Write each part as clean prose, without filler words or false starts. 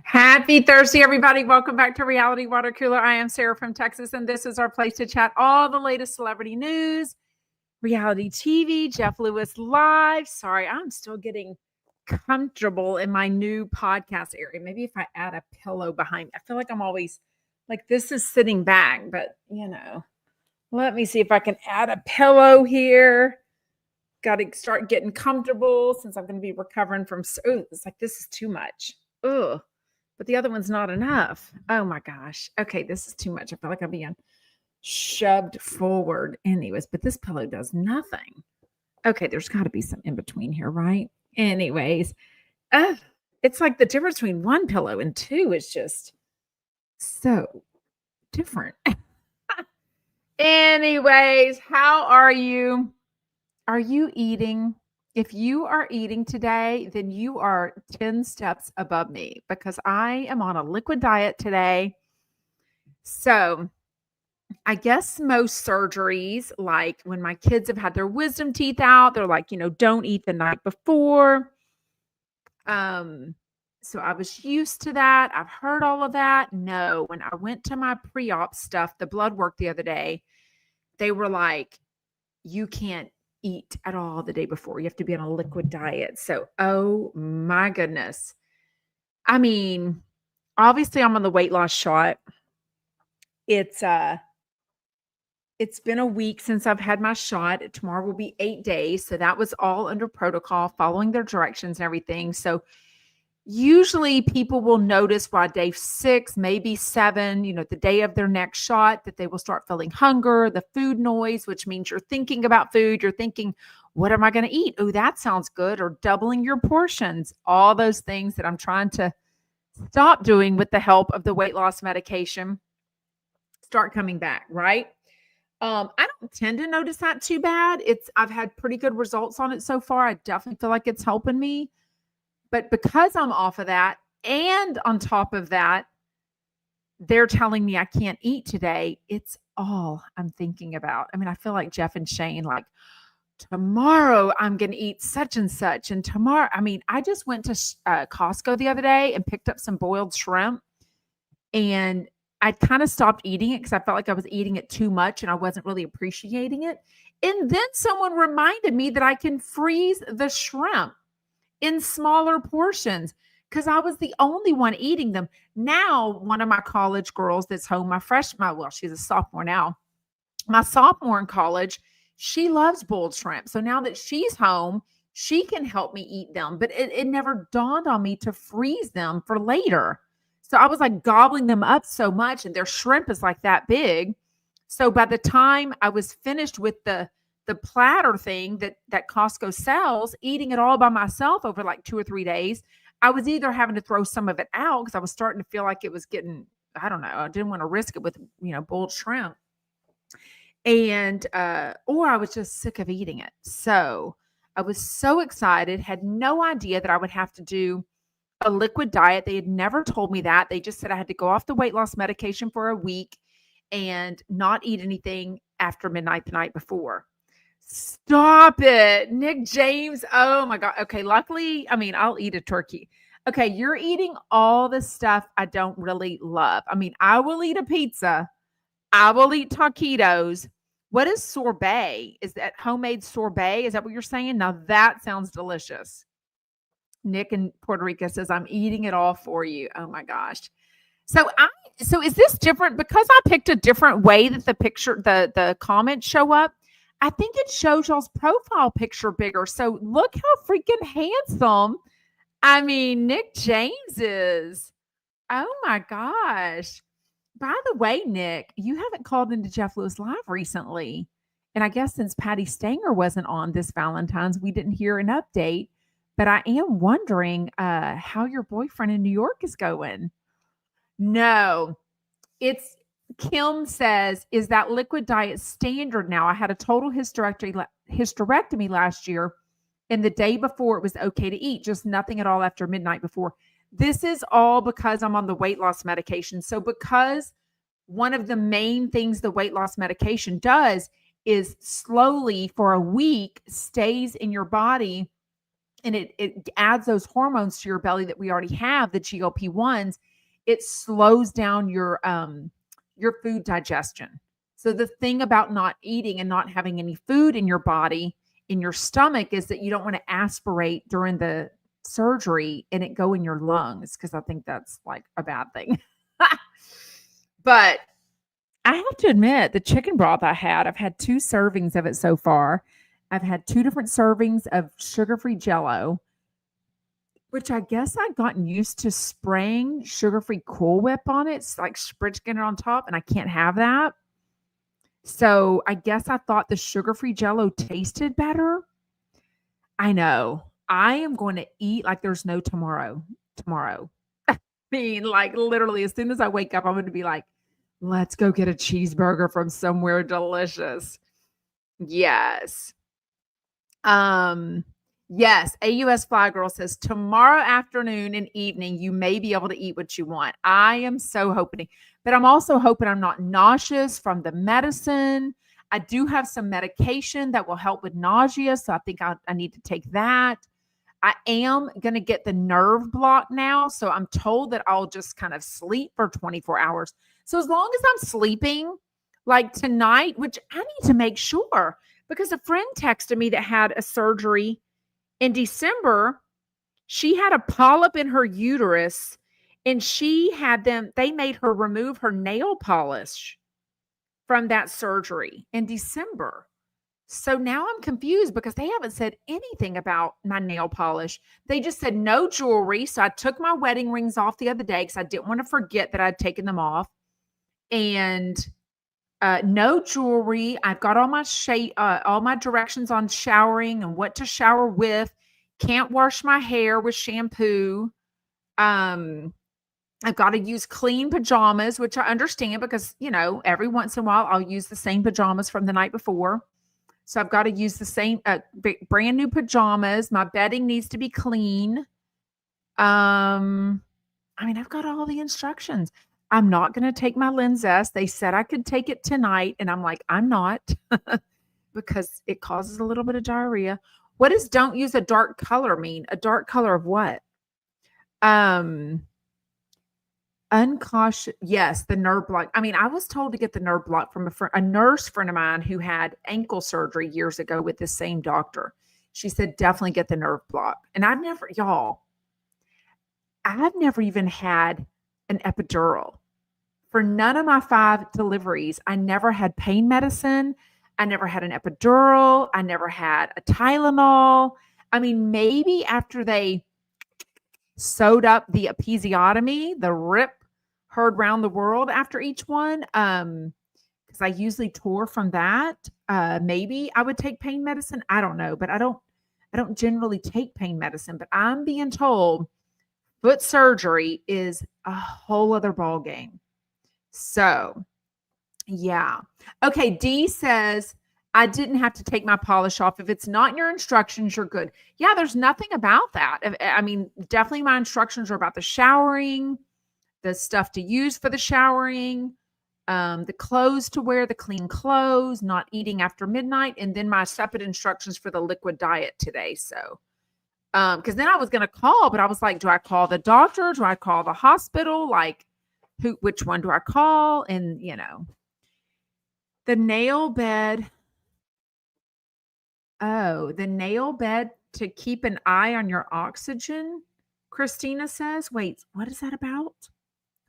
Happy Thursday, everybody. Welcome back to Reality Water Cooler. I am Sarah from Texas, and this is our place to chat all the latest celebrity news, reality TV, Jeff Lewis live. Sorry, I'm still getting comfortable in my new podcast area. Maybe if I add a pillow behind me. I feel like I'm always like this is sitting back, but let me see if I can add a pillow here. Got to start getting comfortable since I'm going to be recovering from. It's like this is too much. Ugh. But the other one's not enough. Oh my gosh. Okay, this is too much. I feel like I'm being shoved forward anyways, but this pillow does nothing. Okay, there's got to be some in between here, right? Anyways, it's like the difference between one pillow and two is just so different. Anyways, how are you? Are you eating? If you are eating today, then you are 10 steps above me because I am on a liquid diet today. So I guess most surgeries, like when my kids have had their wisdom teeth out, they're like, don't eat the night before. So I was used to that. I've heard all of that. No, when I went to my pre-op stuff, the blood work the other day, they were like, you can't eat at all the day before. You have to be on a liquid diet. So, oh my goodness. I mean, obviously I'm on the weight loss shot. It's been a week since I've had my shot. Tomorrow will be 8 days. So that was all under protocol, following their directions and everything. So usually people will notice by day 6, maybe 7, the day of their next shot, that they will start feeling hunger, the food noise, which means you're thinking about food. You're thinking, what am I going to eat? Oh, that sounds good. Or doubling your portions. All those things that I'm trying to stop doing with the help of the weight loss medication start coming back, right? I don't tend to notice that too bad. I've had pretty good results on it so far. I definitely feel like it's helping me. But because I'm off of that, and on top of that, they're telling me I can't eat today. It's all I'm thinking about. I mean, I feel like Jeff and Shane, like, tomorrow I'm going to eat such and such. And tomorrow, I mean, I just went to Costco the other day and picked up some boiled shrimp. And I kind of stopped eating it because I felt like I was eating it too much and I wasn't really appreciating it. And then someone reminded me that I can freeze the shrimp in smaller portions because I was the only one eating them. Now, one of my college girls that's home, she's a sophomore now. My sophomore in college, she loves boiled shrimp. So now that she's home, she can help me eat them. But it never dawned on me to freeze them for later. So I was like gobbling them up so much, and their shrimp is like that big. So by the time I was finished with the platter thing that Costco sells, eating it all by myself over like 2 or 3 days, I was either having to throw some of it out because I was starting to feel like it was getting, I don't know, I didn't want to risk it with, boiled shrimp. And, or I was just sick of eating it. So I was so excited, had no idea that I would have to do a liquid diet. They had never told me that. They just said I had to go off the weight loss medication for a week and not eat anything after midnight the night before. Stop it. Nick James. Oh my God. Okay. Luckily, I mean, I'll eat a turkey. Okay. You're eating all the stuff I don't really love. I mean, I will eat a pizza. I will eat taquitos. What is sorbet? Is that homemade sorbet? Is that what you're saying? Now that sounds delicious. Nick in Puerto Rico says, I'm eating it all for you. Oh my gosh. So is this different because I picked a different way that the comments show up? I think it shows y'all's profile picture bigger. So look how freaking handsome. I mean, Nick James is. Oh my gosh. By the way, Nick, you haven't called into Jeff Lewis Live recently. And I guess since Patty Stanger wasn't on this Valentine's, we didn't hear an update. But I am wondering how your boyfriend in New York is going. No, Kim says, is that liquid diet standard now? I had a total hysterectomy last year, and the day before it was okay to eat, just nothing at all after midnight before. This is all because I'm on the weight loss medication. So because one of the main things the weight loss medication does is slowly for a week stays in your body and it adds those hormones to your belly that we already have, the GLP-1s. It slows down your food digestion. So the thing about not eating and not having any food in your body, in your stomach, is that you don't want to aspirate during the surgery and it go in your lungs, because I think that's like a bad thing. But I have to admit, the chicken broth I've had 2 servings of it so far. I've had 2 different servings of sugar-free Jell-O, which I guess I've gotten used to spraying sugar-free Cool Whip on it. It's like spritzing it on top, and I can't have that. So I guess I thought the sugar-free Jell-O tasted better. I know. I am going to eat like there's no tomorrow. I mean, like literally, as soon as I wake up, I'm going to be like, let's go get a cheeseburger from somewhere delicious. Yes. Yes. AUS Fly Girl says tomorrow afternoon and evening, you may be able to eat what you want. I am so hoping, but I'm also hoping I'm not nauseous from the medicine. I do have some medication that will help with nausea, so I think I need to take that. I am going to get the nerve block now, so I'm told that I'll just kind of sleep for 24 hours. So as long as I'm sleeping, like tonight, which I need to make sure, because a friend texted me that had a surgery in December. She had a polyp in her uterus, and they made her remove her nail polish from that surgery in December. So now I'm confused because they haven't said anything about my nail polish. They just said no jewelry. So I took my wedding rings off the other day because I didn't want to forget that I'd taken them off. And no jewelry. I've got all my directions on showering and what to shower with. Can't wash my hair with shampoo. I've got to use clean pajamas, which I understand because, every once in a while I'll use the same pajamas from the night before. So I've got to use the same brand new pajamas. My bedding needs to be clean. I've got all the instructions. I'm not going to take my Linzess. They said I could take it tonight. And I'm like, I'm not because it causes a little bit of diarrhea. What does don't use a dark color mean? A dark color of what? Uncautious. Yes, the nerve block. I was told to get the nerve block from a nurse friend of mine who had ankle surgery years ago with the same doctor. She said, definitely get the nerve block. And I've never even had an epidural. For none of my 5 deliveries, I never had pain medicine. I never had an epidural. I never had a Tylenol. Maybe after they sewed up the episiotomy, the rip heard round the world after each one, because I usually tore from that. Maybe I would take pain medicine. I don't know, but I don't generally take pain medicine. But I'm being told foot surgery is a whole other ball game. So, yeah. Okay, D says, I didn't have to take my polish off. If it's not in your instructions, you're good. Yeah, there's nothing about that. Definitely my instructions are about the showering, the stuff to use for the showering, the clothes to wear, the clean clothes, not eating after midnight, and then my separate instructions for the liquid diet today. So, because then I was going to call, but I was like, do I call the doctor? Do I call the hospital? Like, which one do I call? And, the nail bed. Oh, the nail bed to keep an eye on your oxygen, Christina says. Wait, what is that about?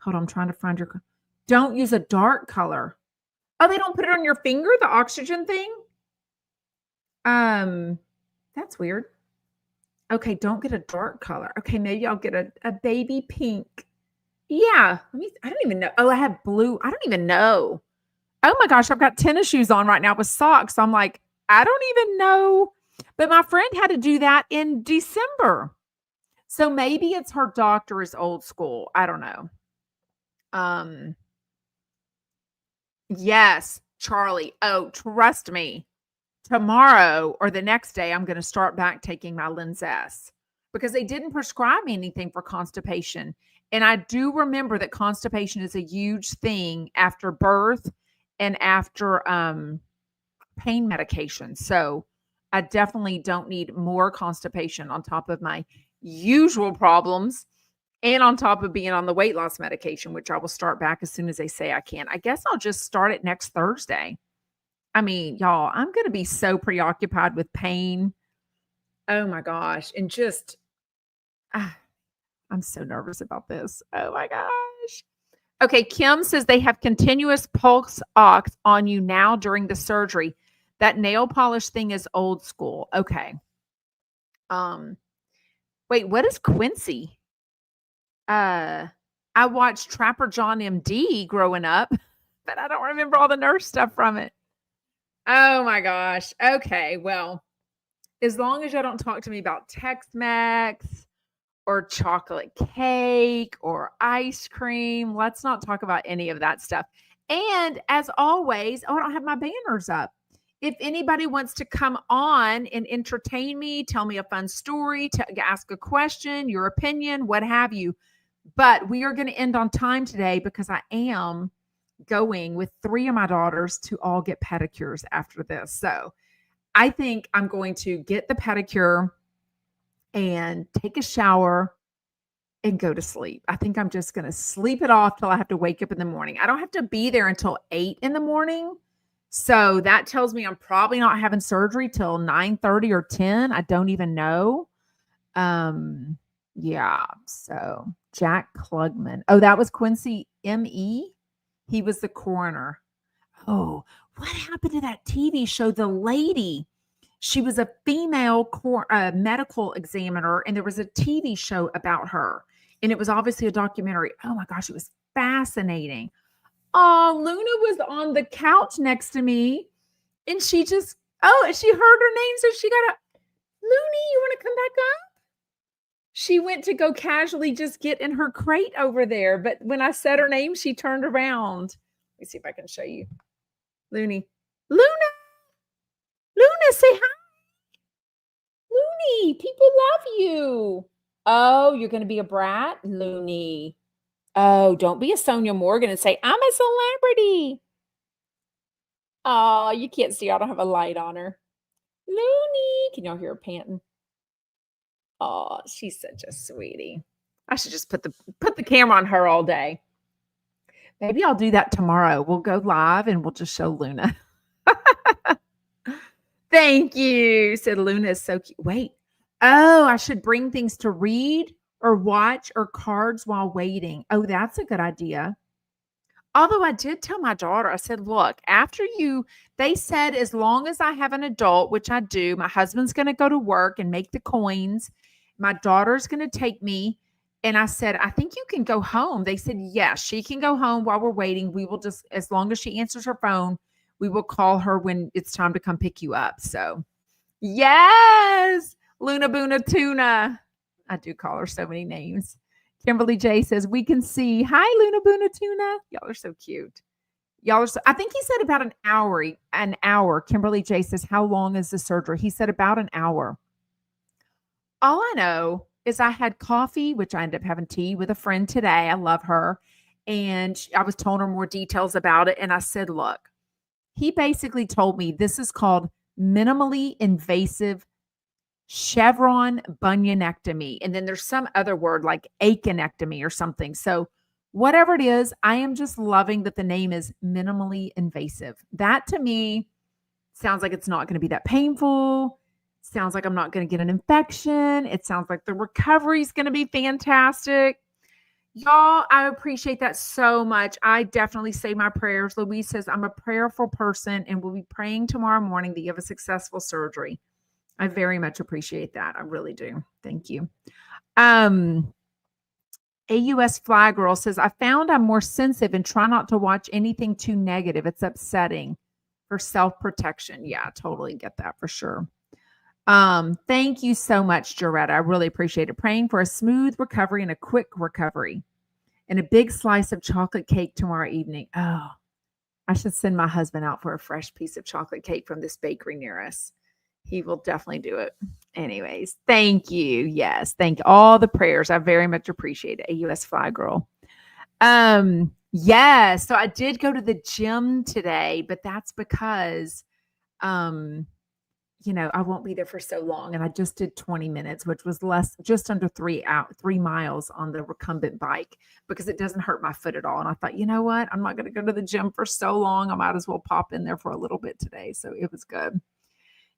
Hold on, I'm trying to find your. Don't use a dark color. Oh, they don't put it on your finger, the oxygen thing? That's weird. Okay, don't get a dark color. Okay, maybe I'll get a baby pink. Yeah, I don't even know. Oh, I have blue. I don't even know. Oh my gosh, I've got tennis shoes on right now with socks. I'm like, I don't even know. But my friend had to do that in December. So maybe it's her doctor is old school. I don't know. Yes, Charlie. Oh, trust me. Tomorrow or the next day, I'm going to start back taking my Linzess because they didn't prescribe me anything for constipation. And I do remember that constipation is a huge thing after birth and after pain medication. So I definitely don't need more constipation on top of my usual problems and on top of being on the weight loss medication, which I will start back as soon as they say I can. I guess I'll just start it next Thursday. I mean, y'all, I'm going to be so preoccupied with pain. Oh my gosh. And just, ah, I'm so nervous about this. Oh my gosh. Okay. Kim says they have continuous pulse ox on you now during the surgery. That nail polish thing is old school. Okay. Um, wait, what is Quincy? I watched Trapper John MD growing up, but I don't remember all the nurse stuff from it. Oh my gosh. Okay. Well, as long as y'all don't talk to me about Tex-Mex or chocolate cake or ice cream, let's not talk about any of that stuff. And as always, I don't have my banners up. If anybody wants to come on and entertain me, tell me a fun story, ask a question, your opinion, what have you. But we are going to end on time today because I am going with 3 of my daughters to all get pedicures after this. So I think I'm going to get the pedicure and take a shower and go to sleep. I think I'm just going to sleep it off till I have to wake up in the morning. I don't have to be there until 8 in the morning. So that tells me I'm probably not having surgery till 9:30 or 10. I don't even know. Yeah. So Jack Klugman. Oh, that was Quincy M.E. He was the coroner. Oh, what happened to that TV show? The lady, she was a female medical examiner, and there was a TV show about her, and it was obviously a documentary. Oh my gosh, it was fascinating. Oh, Luna was on the couch next to me, and she heard her name, so she got Looney, you want to come back up? She went to go casually just get in her crate over there, but when I said her name, she turned around. Let me see if I can show you. Looney. Luna, say hi. Looney, people love you. Oh, you're going to be a brat? Looney. Oh, don't be a Sonja Morgan and say, I'm a celebrity. Oh, you can't see. I don't have a light on her. Looney. Can y'all hear her panting? Oh, she's such a sweetie. I should just put the camera on her all day. Maybe I'll do that tomorrow. We'll go live and we'll just show Luna. Thank you, said Luna is so cute. Wait. Oh, I should bring things to read or watch or cards while waiting. Oh, that's a good idea. Although I did tell my daughter, I said, look, they said as long as I have an adult, which I do, my husband's going to go to work and make the coins. My daughter's going to take me. And I said, I think you can go home. They said, yes, she can go home while we're waiting. We will just, as long as she answers her phone, we will call her when it's time to come pick you up. So, yes, Luna Boona Tuna. I do call her so many names. Kimberly J says, we can see. Hi, Luna Boona Tuna. Y'all are so cute. I think he said about an hour. Kimberly J says, how long is the surgery? He said about an hour. All I know is I had coffee, which I ended up having tea with a friend today. I love her. And I was telling her more details about it. And I said, look, he basically told me this is called minimally invasive chevron bunionectomy. And then there's some other word like achinectomy or something. So whatever it is, I am just loving that the name is minimally invasive. That to me sounds like it's not going to be that painful. Sounds like I'm not going to get an infection. It sounds like the recovery is going to be fantastic. Y'all, I appreciate that so much. I definitely say my prayers. Louise says, I'm a prayerful person and will be praying tomorrow morning that you have a successful surgery. I very much appreciate that. I really do. Thank you. AUS Fly Girl says, I found I'm more sensitive and try not to watch anything too negative. It's upsetting for self-protection. Yeah, I totally get that for sure. Thank you so much, Jaretta. I really appreciate it. Praying for a smooth recovery and a quick recovery and a big slice of chocolate cake tomorrow evening. Oh, I should send my husband out for a fresh piece of chocolate cake from this bakery near us. He will definitely do it. Anyways, thank you. Yes, thank all the prayers. I very much appreciate it. AUS Fly Girl. Yes. So I did go to the gym today, but that's because I won't be there for so long. And I just did 20 minutes, which was just under 3 miles on the recumbent bike because it doesn't hurt my foot at all. And I thought, you know what? I'm not going to go to the gym for so long. I might as well pop in there for a little bit today. So it was good.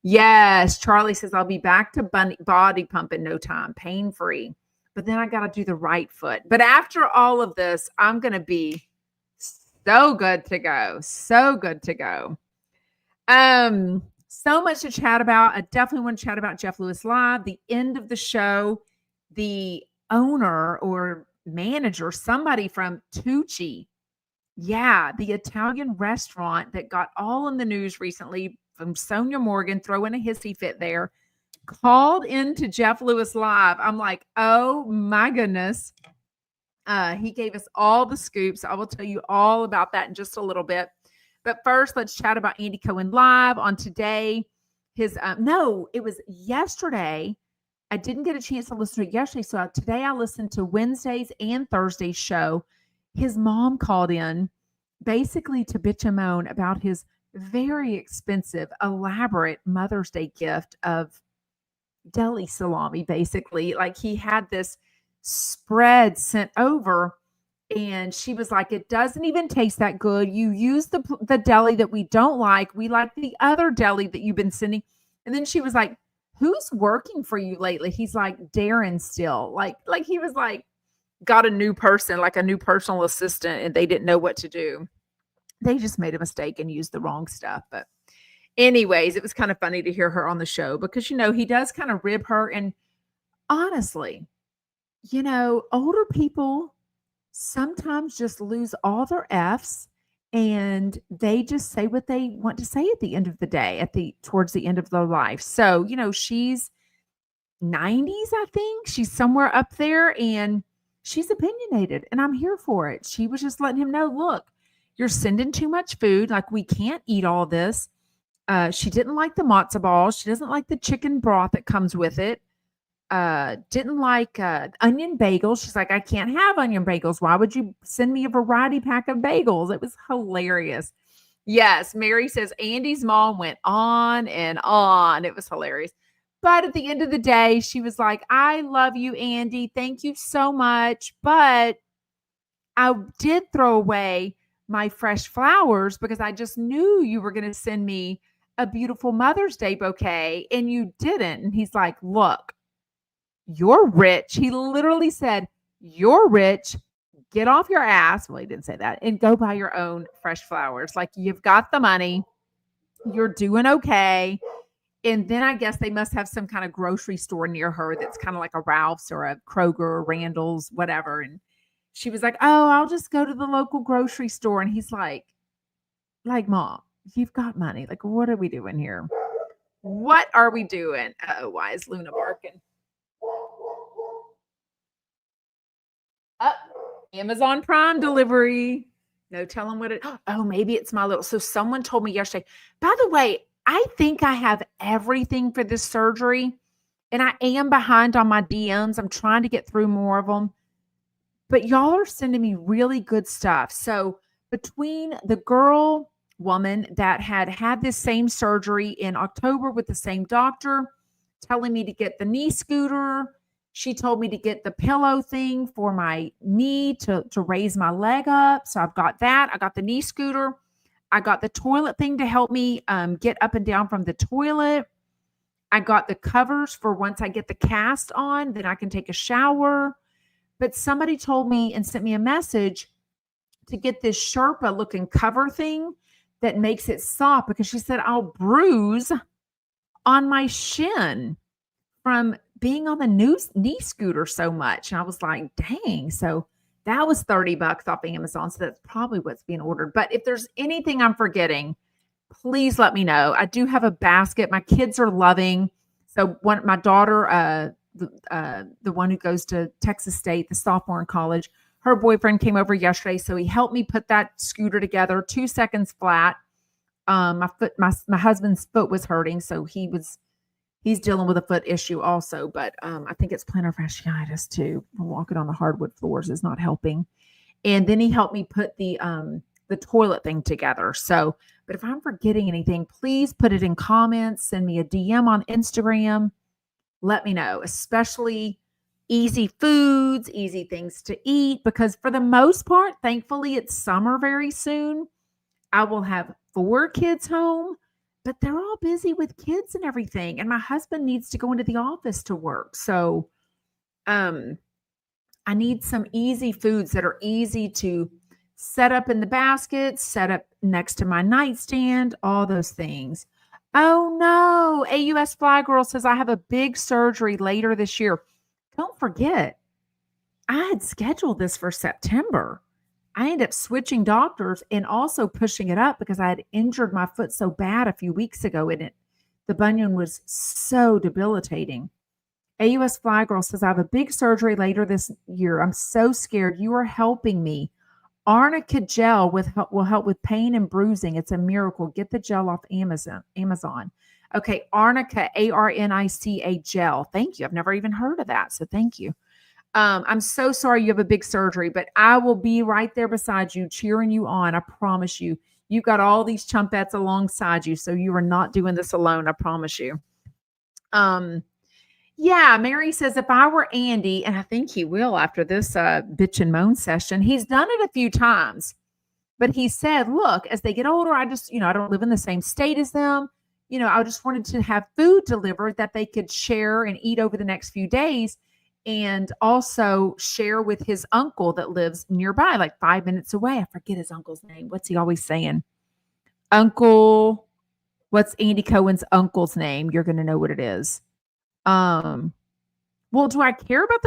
Yes. Charlie says, I'll be back to body pump in no time, pain free. But then I got to do the right foot. But after all of this, I'm going to be so good to go. So good to go. So much to chat about. I definitely want to chat about Jeff Lewis Live, the end of the show, the owner or manager, somebody from Tucci. Yeah, the Italian restaurant that got all in the news recently from Sonja Morgan throwing a hissy fit there, called into Jeff Lewis Live. I'm like, oh my goodness. He gave us all the scoops. I will tell you all about that in just a little bit. But first, let's chat about Andy Cohen Live on today. It was yesterday. I didn't get a chance to listen to it yesterday. So today I listened to Wednesday's and Thursday's show. His mom called in basically to bitch and moan about his very expensive, elaborate Mother's Day gift of deli salami, basically. Like he had this spread sent over. And she was like, it doesn't even taste that good. You use the deli that we don't like. We like the other deli that you've been sending. And then she was like, who's working for you lately? He's like, Darren still. Like he was like, got a new person, like a new personal assistant, and they didn't know what to do. They just made a mistake and used the wrong stuff. But anyways, it was kind of funny to hear her on the show because, he does kind of rib her. And honestly, older people sometimes just lose all their F's and they just say what they want to say at the end of the day, towards the end of their life. So, she's 90s, I think. She's somewhere up there and she's opinionated and I'm here for it. She was just letting him know, look, you're sending too much food. Like we can't eat all this. She didn't like the matzo balls. She doesn't like the chicken broth that comes with it. Didn't like onion bagels. She's like, I can't have onion bagels. Why would you send me a variety pack of bagels? It was hilarious. Yes, Mary says Andy's mom went on and on. It was hilarious. But at the end of the day, she was like, I love you, Andy. Thank you so much. But I did throw away my fresh flowers because I just knew you were going to send me a beautiful Mother's Day bouquet and you didn't. And he's like, look, you're rich. He literally said, you're rich. Get off your ass. Well, he didn't say that. And go buy your own fresh flowers. Like you've got the money. You're doing okay. And then I guess they must have some kind of grocery store near her that's kind of like a Ralph's or a Kroger or Randall's, whatever. And she was like, oh, I'll just go to the local grocery store. And he's like, Mom, you've got money. Like, what are we doing here? What are we doing? Why is Luna barking? Amazon Prime delivery. No telling what it. Oh, maybe it's my little. So someone told me yesterday, by the way, I think I have everything for this surgery and I am behind on my DMs. I'm trying to get through more of them, but y'all are sending me really good stuff. So between the woman that had this same surgery in October with the same doctor telling me to get the knee scooter, she told me to get the pillow thing for my knee to raise my leg up. So I've got that. I got the knee scooter. I got the toilet thing to help me get up and down from the toilet. I got the covers for once I get the cast on, then I can take a shower. But somebody told me and sent me a message to get this Sherpa looking cover thing that makes it soft because she said I'll bruise on my shin from being on the knee scooter so much. And I was like, dang. So that was $30 off Amazon. So that's probably what's being ordered. But if there's anything I'm forgetting, please let me know. I do have a basket. My kids are loving. So my daughter, the one who goes to Texas State, the sophomore in college, her boyfriend came over yesterday. So he helped me put that scooter together, 2 seconds flat. My husband's foot was hurting. So he's dealing with a foot issue also, but I think it's plantar fasciitis too. Walking on the hardwood floors is not helping. And then he helped me put the the toilet thing together. So, but if I'm forgetting anything, please put it in comments, send me a DM on Instagram. Let me know, especially easy foods, easy things to eat, because for the most part, thankfully, it's summer very soon. I will have 4 kids home, but they're all busy with kids and everything. And my husband needs to go into the office to work. So, um, I need some easy foods that are easy to set up in the basket, set up next to my nightstand, all those things. Oh no, AUS Fly Girl says I have a big surgery later this year. Don't forget, I had scheduled this for September. I ended up switching doctors and also pushing it up because I had injured my foot so bad a few weeks ago, and the bunion was so debilitating. AUS Fly Girl says, I have a big surgery later this year. I'm so scared. You are helping me. Arnica gel will help with pain and bruising. It's a miracle. Get the gel off Amazon. Okay, Arnica, Arnica gel. Thank you. I've never even heard of that. So thank you. I'm so sorry you have a big surgery, but I will be right there beside you, cheering you on. I promise you. You've got all these chumpettes alongside you, so you are not doing this alone. I promise you. Yeah, Mary says if I were Andy, and I think he will after this bitch and moan session, he's done it a few times. But he said, look, as they get older, I just, I don't live in the same state as them. I just wanted to have food delivered that they could share and eat over the next few days, and also share with his uncle that lives nearby, like 5 minutes away. I forget his uncle's name. What's he always saying? What's Andy Cohen's uncle's name? You're going to know what it is. Well, do I care about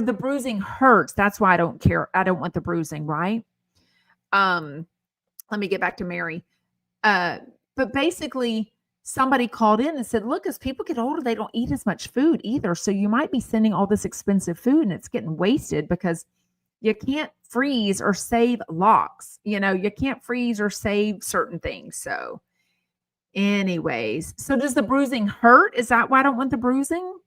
the bruising hurts? That's why I don't care. I don't want the bruising, right? Let me get back to Mary. But basically somebody called in and said, look, as people get older, they don't eat as much food either. So you might be sending all this expensive food and it's getting wasted because you can't freeze or save locks. You can't freeze or save certain things. So anyways, so does the bruising hurt? Is that why I don't want the bruising?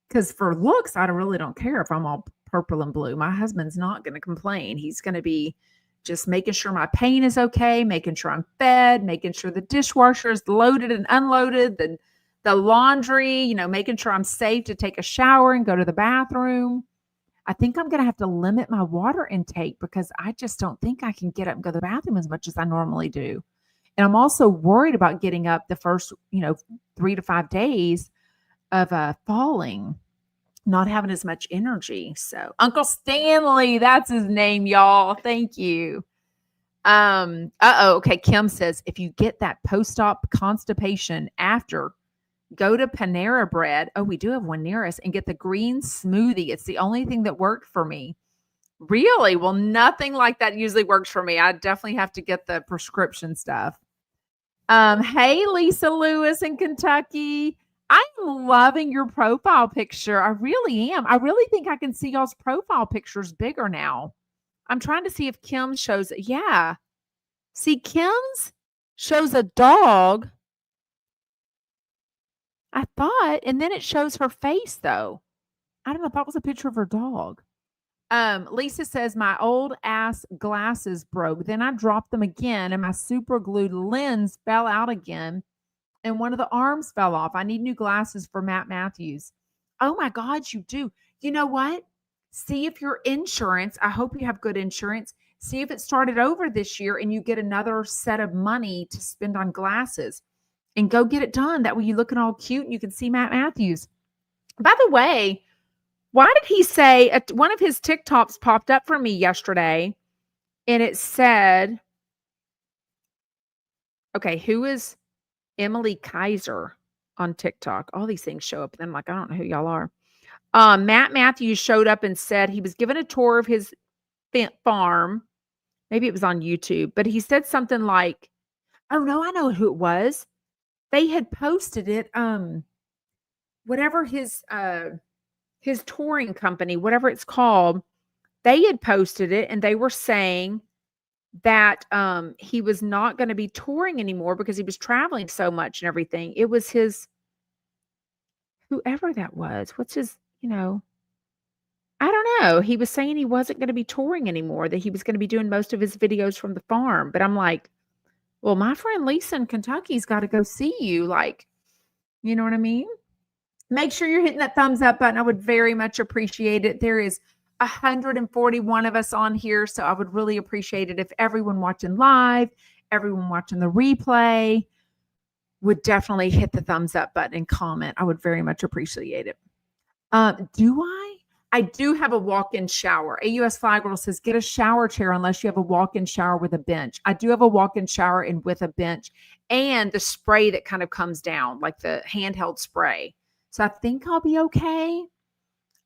Because for looks, I really don't care if I'm all purple and blue. My husband's not going to complain. He's going to be just making sure my pain is okay, making sure I'm fed, making sure the dishwasher is loaded and unloaded, the laundry, making sure I'm safe to take a shower and go to the bathroom. I think I'm going to have to limit my water intake because I just don't think I can get up and go to the bathroom as much as I normally do. And I'm also worried about getting up the first, 3 to 5 days of falling, not having as much energy. So Uncle Stanley, that's his name, y'all. Thank you. Okay. Kim says, if you get that post-op constipation after, go to Panera Bread. Oh, we do have one near us, and get the green smoothie. It's the only thing that worked for me. Really? Well, nothing like that usually works for me. I definitely have to get the prescription stuff. Hey, Lisa Lewis in Kentucky. I'm loving your profile picture. I really am. I really think I can see y'all's profile pictures bigger now. I'm trying to see if Kim shows it. Yeah. See, Kim's shows a dog, I thought, and then it shows her face, though. I don't know if that was a picture of her dog. Lisa says, my old ass glasses broke. Then I dropped them again, and my super glued lens fell out again, and one of the arms fell off. I need new glasses for Matt Matthews. Oh my God, you do. You know what? See if your insurance, I hope you have good insurance. See if it started over this year and you get another set of money to spend on glasses, and go get it done. That way you're looking all cute and you can see Matt Matthews. By the way, why did he say one of his TikToks popped up for me yesterday, and it said, okay, who is Emily Kaiser on TikTok? All these things show up, and I'm like, I don't know who y'all are. Matt Matthews showed up and said he was given a tour of his farm. Maybe it was on YouTube, but he said something like, oh no, I know who it was. They had posted it. Whatever his touring company, whatever it's called, they had posted it, and they were saying that he was not going to be touring anymore because he was traveling so much and everything. It was his, whoever that was. What's his, I I don't know. He was saying he wasn't gonna be touring anymore, that he was gonna be doing most of his videos from the farm, but I'm like, "Well, my friend Lisa in Kentucky's gotta go see you," like, you know what I mean? Make sure you're hitting that thumbs up button. I would very much appreciate it. There is 141 of us on here, so I would really appreciate it if everyone watching live, everyone watching the replay would definitely hit the thumbs up button and comment. I would very much appreciate it. Do I? I do have a walk-in shower. AUS Flagirl says, get a shower chair unless you have a walk-in shower with a bench. I do have a walk-in shower and with a bench and the spray that kind of comes down, like the handheld spray. So I think I'll be okay.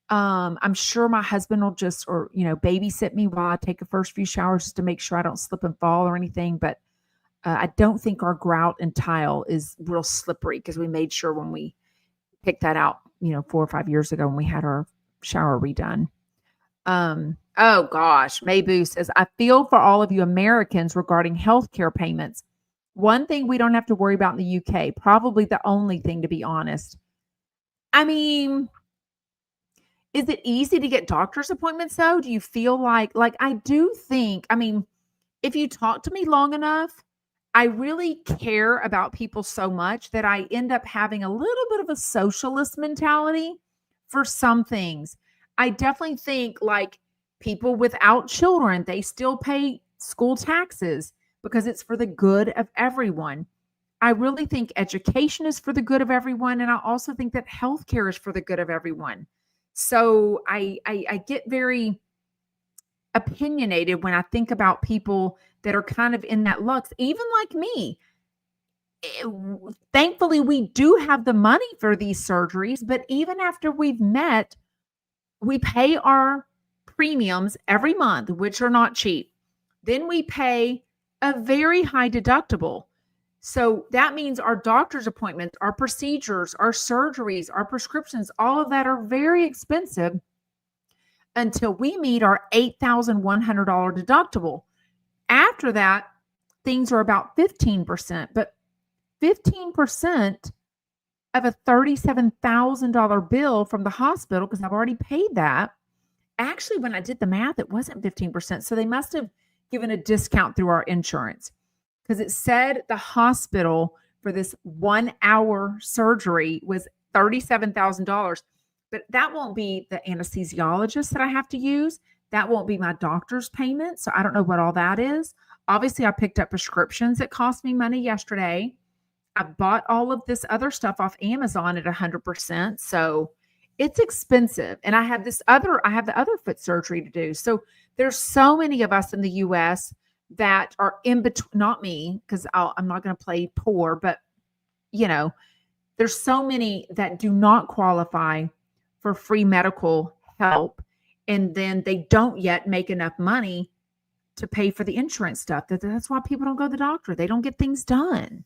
I'm sure my husband will just, or, babysit me while I take the first few showers just to make sure I don't slip and fall or anything. But I don't think our grout and tile is real slippery because we made sure when we picked that out, 4 or 5 years ago when we had our shower redone. Oh gosh, Mayboo says, I feel for all of you Americans regarding healthcare payments. One thing we don't have to worry about in the UK, probably the only thing, to be honest. I mean, is it easy to get doctor's appointments though? Do you feel like I do think, if you talk to me long enough, I really care about people so much that I end up having a little bit of a socialist mentality for some things. I definitely think like people without children, they still pay school taxes because it's for the good of everyone. I really think education is for the good of everyone. And I also think that healthcare is for the good of everyone. So I get very opinionated when I think about people that are kind of in that lux, even like me. Thankfully, we do have the money for these surgeries, but even after we've met, we pay our premiums every month, which are not cheap. Then we pay a very high deductible. So that means our doctor's appointments, our procedures, our surgeries, our prescriptions, all of that are very expensive until we meet our $8,100 deductible. After that, things are about 15%, but 15% of a $37,000 bill from the hospital, because I've already paid that. Actually, when I did the math, it wasn't 15%. So they must have given a discount through our insurance because it said the hospital for this 1 hour surgery was $37,000. But that won't be the anesthesiologist that I have to use. That won't be my doctor's payment. So I don't know what all that is. Obviously, I picked up prescriptions that cost me money yesterday. I bought all of this other stuff off Amazon at 100%. So it's expensive. And I have the other foot surgery to do. So there's so many of us in the US that are in between, not me, because I'm not going to play poor, but there's so many that do not qualify for free medical help. And then they don't yet make enough money to pay for the insurance stuff. That's why people don't go to the doctor. They don't get things done.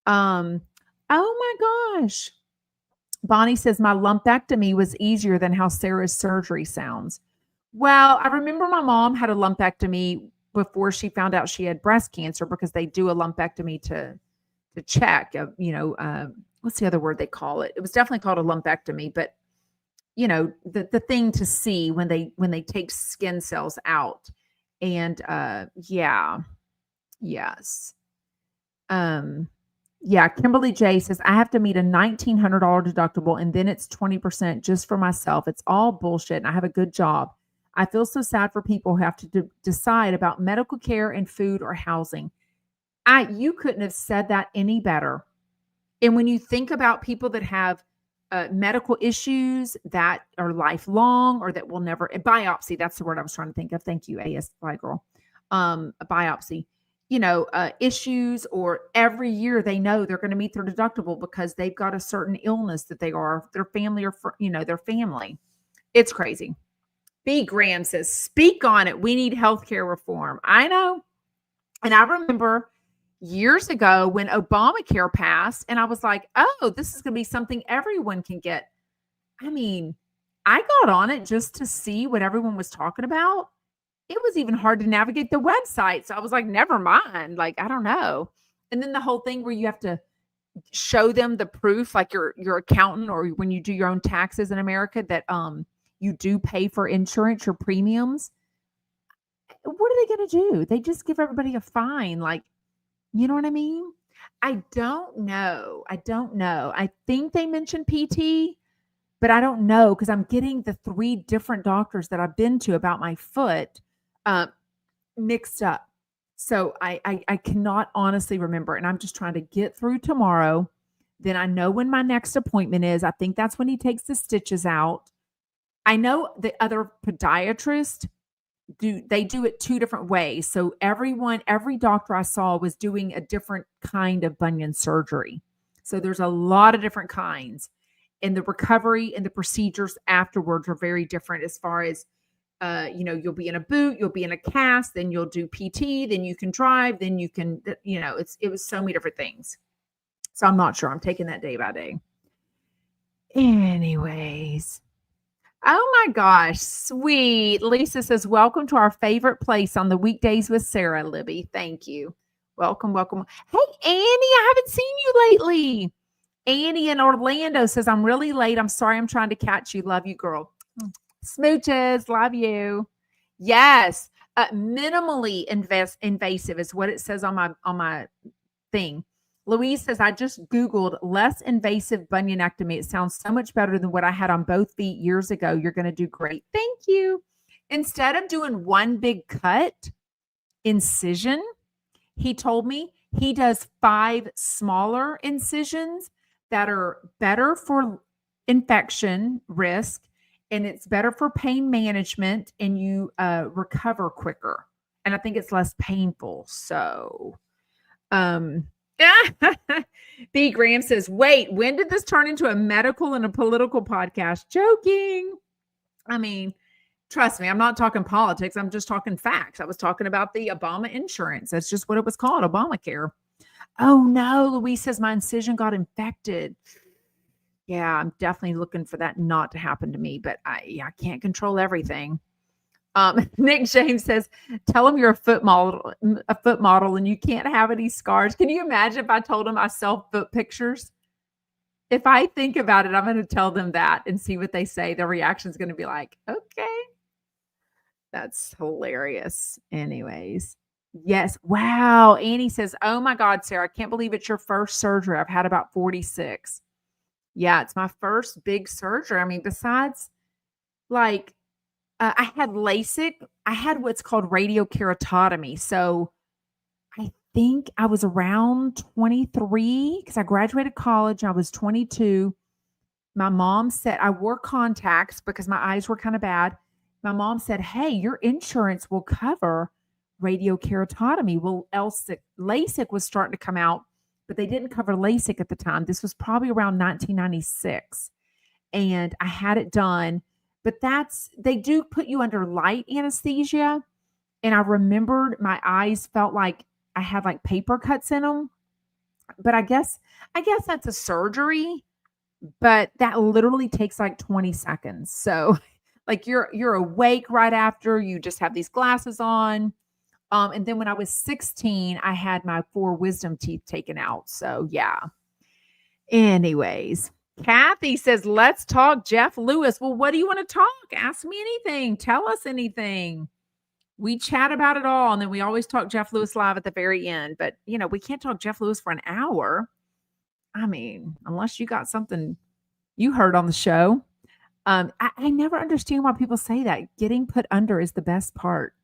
Oh my gosh. Bonnie says my lumpectomy was easier than how Sarah's surgery sounds. Well, I remember my mom had a lumpectomy before she found out she had breast cancer because they do a lumpectomy to check, what's the other word they call it? It was definitely called a lumpectomy, but the thing to see when they take skin cells out. And yes. Kimberly J says, I have to meet a $1,900 deductible and then it's 20% just for myself. It's all bullshit and I have a good job. I feel so sad for people who have to decide about medical care and food or housing. You couldn't have said that any better. And when you think about people that have medical issues that are lifelong or that will never, biopsy, that's the word I was trying to think of. Thank you, AS Fly Girl. A biopsy. Issues, or every year they know they're going to meet their deductible because they've got a certain illness that their family or their family. It's crazy. B. Graham says, speak on it. We need healthcare reform. I know. And I remember years ago when Obamacare passed and I was like, oh, this is going to be something everyone can get. I got on it just to see what everyone was talking about. It was even hard to navigate the website. So I was like, never mind. I don't know. And then the whole thing where you have to show them the proof, like your accountant, or when you do your own taxes in America, that you do pay for insurance, your premiums, what are they going to do? They just give everybody a fine. Like, you know what I mean? I don't know. I don't know. I think they mentioned PT, but I don't know because I'm getting the 3 different doctors that I've been to about my foot uh, mixed up. So I cannot honestly remember, and I'm just trying to get through tomorrow. Then I know when my next appointment is. I think that's when he takes the stitches out. I know the other podiatrist do it 2 different ways. So every doctor I saw was doing a different kind of bunion surgery. So there's a lot of different kinds. And the recovery and the procedures afterwards are very different as far as you'll be in a boot, you'll be in a cast, then you'll do PT, then you can drive, then you can, it was so many different things. So I'm not sure. I'm taking that day by day. Anyways. Oh my gosh, sweet. Lisa says, welcome to our favorite place on the weekdays with Sarah, Libby. Thank you. Welcome, welcome. Hey, Annie, I haven't seen you lately. Annie in Orlando says, I'm really late. I'm sorry. I'm trying to catch you. Love you, girl. Smooches. Love you. Yes. Minimally invasive is what it says on my thing. Louise says, I just Googled less invasive bunionectomy. It sounds so much better than what I had on both feet years ago. You're going to do great. Thank you. Instead of doing one big cut incision, he told me he does 5 smaller incisions that are better for infection risk, and it's better for pain management, and you recover quicker. And I think it's less painful. So, B. Graham says, wait, when did this turn into a medical and a political podcast? Joking. I mean, trust me, I'm not talking politics. I'm just talking facts. I was talking about the Obama insurance. That's just what it was called, Obamacare. Oh, no. Louise says, my incision got infected. Yeah, I'm definitely looking for that not to happen to me, but I can't control everything. Nick James says, tell him you're a foot model and you can't have any scars. Can you imagine if I told him I sell foot pictures? If I think about it, I'm going to tell them that and see what they say. Their reaction is going to be like, okay, that's hilarious. Anyways. Yes. Wow. Annie says, oh my God, Sarah, I can't believe it's your first surgery. I've had about 46. Yeah. It's my first big surgery. I mean, besides like, I had LASIK. I had what's called radiokeratotomy. So I think I was around 23 because I graduated college. I was 22. My mom said I wore contacts because my eyes were kind of bad. My mom said, hey, your insurance will cover radiokeratotomy. Well, LASIK was starting to come out, but they didn't cover LASIK at the time. This was probably around 1996. And I had it done. But they do put you under light anesthesia. And I remembered my eyes felt like I had like paper cuts in them. But I guess that's a surgery, but that literally takes like 20 seconds. So like you're awake right after, you just have these glasses on. And then when I was 16, I had my 4 wisdom teeth taken out. So yeah. Anyways. Kathy says, let's talk Jeff Lewis. Well, what do you want to talk? Ask me anything. Tell us anything. We chat about it all. And then we always talk Jeff Lewis live at the very end. But, we can't talk Jeff Lewis for an hour. I mean, unless you got something you heard on the show. I never understand why people say that. Getting put under is the best part.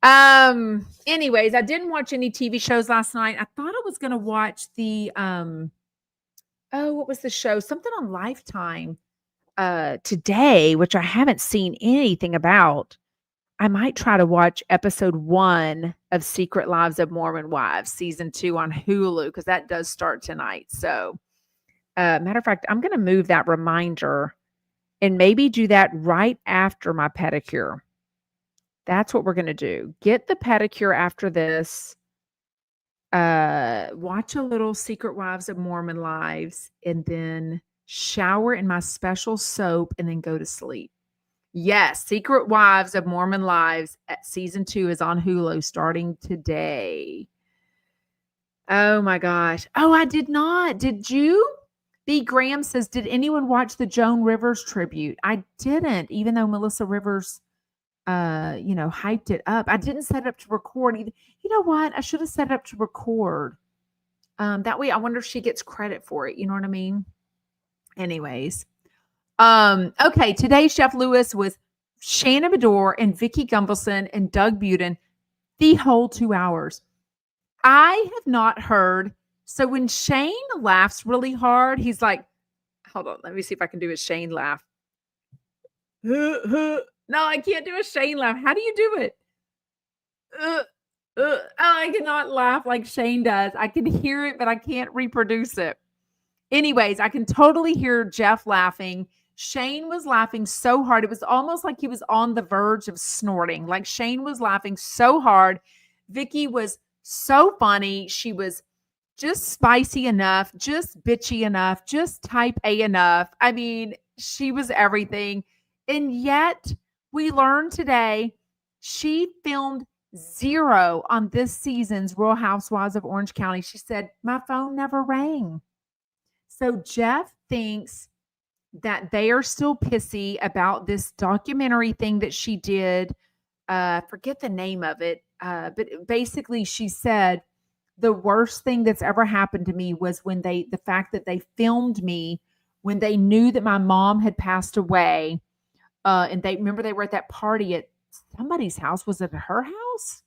Anyways, I didn't watch any TV shows last night. I thought I was going to watch the, what was the show? Something on Lifetime today, which I haven't seen anything about. I might try to watch episode 1 of Secret Lives of Mormon Wives, season 2 on Hulu, because that does start tonight. So, matter of fact, I'm going to move that reminder and maybe do that right after my pedicure. That's what we're going to do. Get the pedicure after this. Watch a little Secret Wives of Mormon Lives, and then shower in my special soap, and then go to sleep. Yes, Secret Wives of Mormon Lives at season 2 is on Hulu starting today. Oh my gosh. Oh, I did not. Did you? B. Graham says, did anyone watch the Joan Rivers tribute? I didn't, even though Melissa Rivers, hyped it up. I didn't set it up to record either. You know what? I should have set it up to record. That way I wonder if she gets credit for it. You know what I mean? Anyways. Okay. Today, Chef Lewis was Shannon Bedore and Vicky Gunvalson and Doug Buden the whole 2 hours. I have not heard. So when Shane laughs really hard, he's like, hold on, let me see if I can do a Shane laugh. No, I can't do a Shane laugh. How do you do it? I cannot laugh like Shane does. I can hear it, but I can't reproduce it. Anyways, I can totally hear Jeff laughing. Shane was laughing so hard. It was almost like he was on the verge of snorting. Like Shane was laughing so hard. Vicky was so funny. She was just spicy enough, just bitchy enough, just type A enough. I mean, she was everything. And yet we learned today she filmed 0 on this season's Real Housewives of Orange County. She said, my phone never rang. So Jeff thinks that they are still pissy about this documentary thing that she did. Forget the name of it. But basically she said, the worst thing that's ever happened to me was when the fact that they filmed me when they knew that my mom had passed away. And they were at that party at somebody's house. Was it at her house?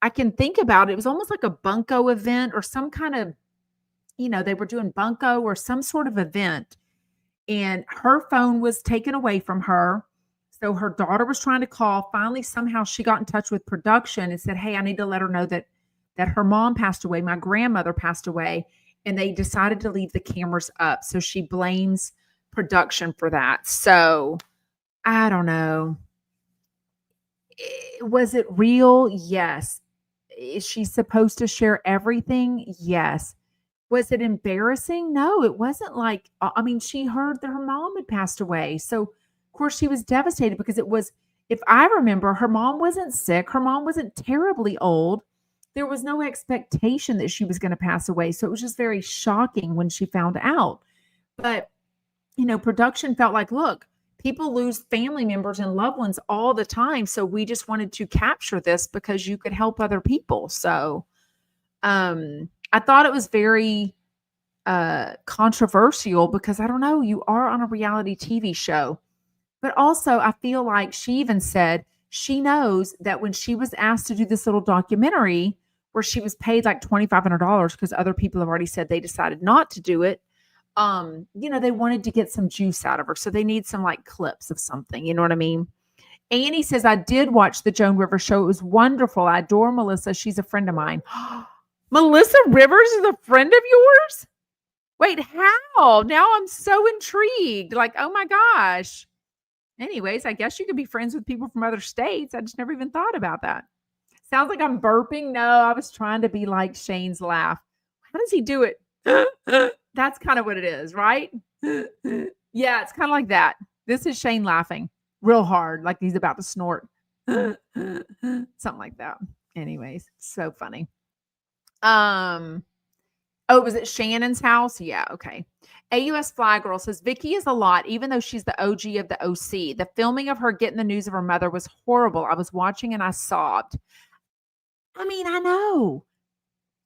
I can think about it. It was almost like a bunco event or some kind of, they were doing bunco or some sort of event. And her phone was taken away from her. So her daughter was trying to call. Finally, somehow she got in touch with production and said, hey, I need to let her know that her mom passed away. My grandmother passed away. And they decided to leave the cameras up. So she blames production for that. So I don't know. Was it real? Yes. Is she supposed to share everything? Yes. Was it embarrassing? No, it wasn't like, she heard that her mom had passed away. So, of course, she was devastated because it was, if I remember, her mom wasn't sick. Her mom wasn't terribly old. There was no expectation that she was going to pass away. So it was just very shocking when she found out. But, production felt like, look, people lose family members and loved ones all the time. So we just wanted to capture this because you could help other people. So, I thought it was very controversial because I don't know, you are on a reality TV show. But also I feel like she even said she knows that when she was asked to do this little documentary where she was paid like $2,500 because other people have already said they decided not to do it. They wanted to get some juice out of her. So they need some like clips of something. You know what I mean? Annie says, I did watch the Joan Rivers show. It was wonderful. I adore Melissa. She's a friend of mine. Melissa Rivers is a friend of yours? Wait, how? Now I'm so intrigued. Like, oh my gosh. Anyways, I guess you could be friends with people from other states. I just never even thought about that. Sounds like I'm burping. No, I was trying to be like Shane's laugh. How does he do it? That's kind of what it is, right? Yeah, it's kind of like that. This is Shane laughing real hard, like he's about to snort. Something like that. Anyways, so funny. Was it Shannon's house? Yeah, okay. AUS Fly Girl says, Vicky is a lot, even though she's the OG of the OC. The filming of her getting the news of her mother was horrible. I was watching and I sobbed. I know.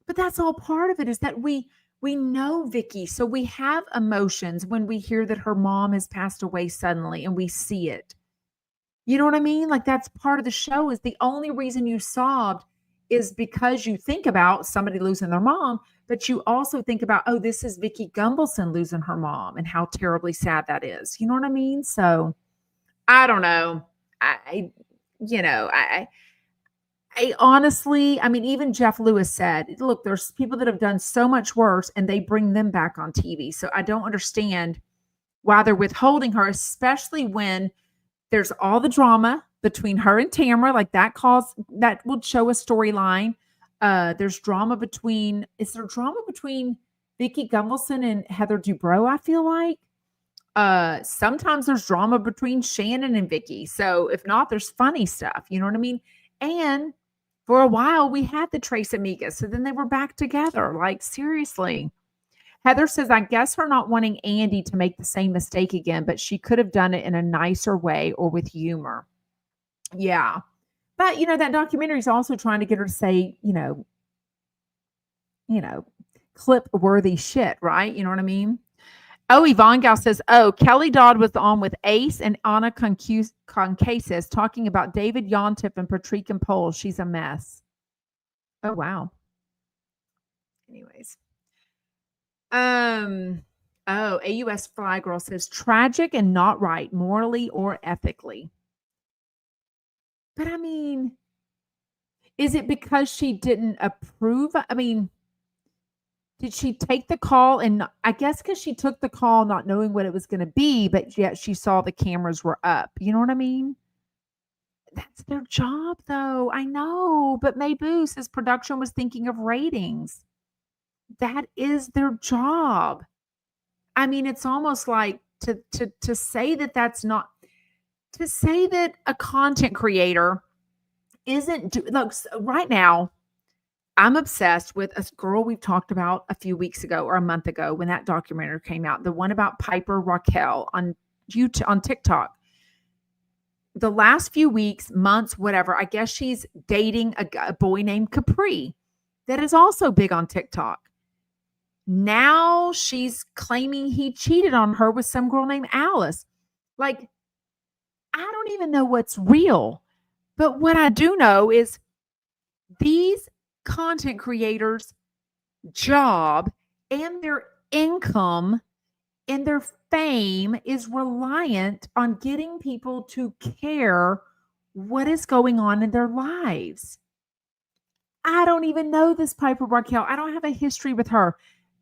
But that's all part of it, is that we know Vicky. So we have emotions when we hear that her mom has passed away suddenly and we see it. You know what I mean? Like that's part of the show. Is the only reason you sobbed is because you think about somebody losing their mom, but you also think about, oh, this is Vicky Gunvalson losing her mom and how terribly sad that is. You know what I mean? So I don't know. I honestly, even Jeff Lewis said, look, there's people that have done so much worse and they bring them back on TV. So I don't understand why they're withholding her, especially when there's all the drama between her and Tamara. Like that would show a storyline. There's drama between Vicky Gunvalson and Heather Dubrow, I feel like. Sometimes there's drama between Shannon and Vicky. So if not, there's funny stuff. You know what I mean? And for a while, we had the Trace Amigas. So then they were back together. Like, seriously. Heather says, I guess her not wanting Andy to make the same mistake again, but she could have done it in a nicer way or with humor. Yeah. But, that documentary is also trying to get her to say, you know, clip worthy shit, right? You know what I mean? Oh, Yvonne Gal says, oh, Kelly Dodd was on with Ace and Anna Concasis talking about David Yontef and Patrick and Pole. She's a mess. Oh, wow. Anyways. AUS Fly Girl says, tragic and not right, morally or ethically. But I mean, is it because she didn't approve? I mean, did she take the call? And I guess because she took the call not knowing what it was going to be, but yet she saw the cameras were up. You know what I mean? That's their job, though. I know. But Mayboo says production was thinking of ratings. That is their job. I mean, it's almost like to say that that's not, to say that a content creator isn't, look, right now, I'm obsessed with a girl we've talked about a few weeks ago or a month ago when that documentary came out, the one about Piper Raquel on YouTube, on TikTok. The last few weeks, months, whatever, I guess she's dating a boy named Capri that is also big on TikTok. Now she's claiming he cheated on her with some girl named Alice. Like, I don't even know what's real. But what I do know is these content creators' job and their income and their fame is reliant on getting people to care what is going on in their lives. I don't even know this Piper Raquel. I don't have a history with her.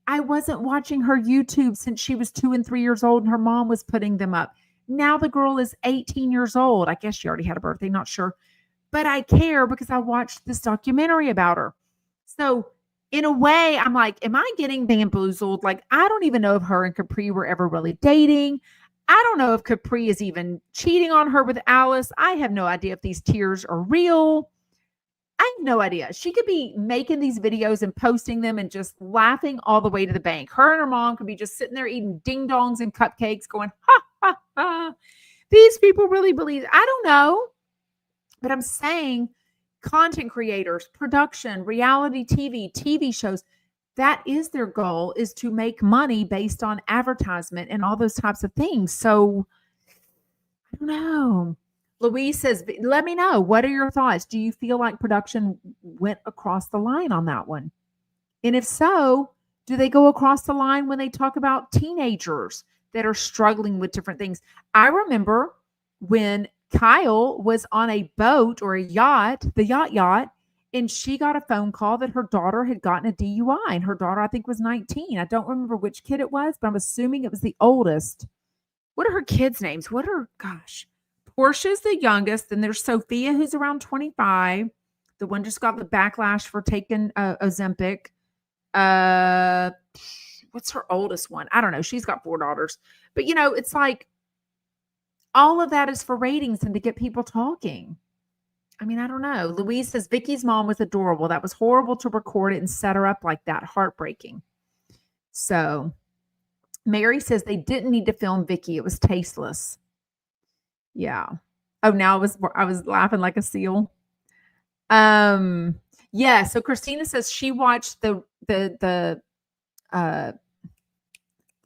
I wasn't watching her YouTube since she was 2 and 3 years old and her mom was putting them up. Now the girl is 18 years old. I guess she already had a birthday, not sure. But I care because I watched this documentary about her. So in a way, I'm like, am I getting bamboozled? Like, I don't even know if her and Capri were ever really dating. I don't know if Capri is even cheating on her with Alice. I have no idea if these tears are real. I have no idea. She could be making these videos and posting them and just laughing all the way to the bank. Her and her mom could be just sitting there eating ding dongs and cupcakes going, ha, ha, ha. These people really believe. I don't know. But I'm saying content creators, production, reality TV shows, that is their goal, is to make money based on advertisement and all those types of things. So I don't know. Louise says, let me know. What are your thoughts? Do you feel like production went across the line on that one? And if so, do they go across the line when they talk about teenagers that are struggling with different things? I remember when Kyle was on a boat or a yacht, the yacht, and she got a phone call that her daughter had gotten a DUI. And her daughter, I think, was 19. I don't remember which kid it was, but I'm assuming it was the oldest. What are her kids' names? Gosh. Portia's the youngest. Then there's Sophia, who's around 25. The one just got the backlash for taking Ozempic. What's her oldest one? I don't know. She's got 4 daughters. But, it's like all of that is for ratings and to get people talking. I mean, I don't know. Louise says Vicky's mom was adorable. That was horrible to record it and set her up like that. Heartbreaking. So Mary says they didn't need to film Vicky. It was tasteless. Yeah. Oh, now I was laughing like a seal. Yeah. So Christina says she watched the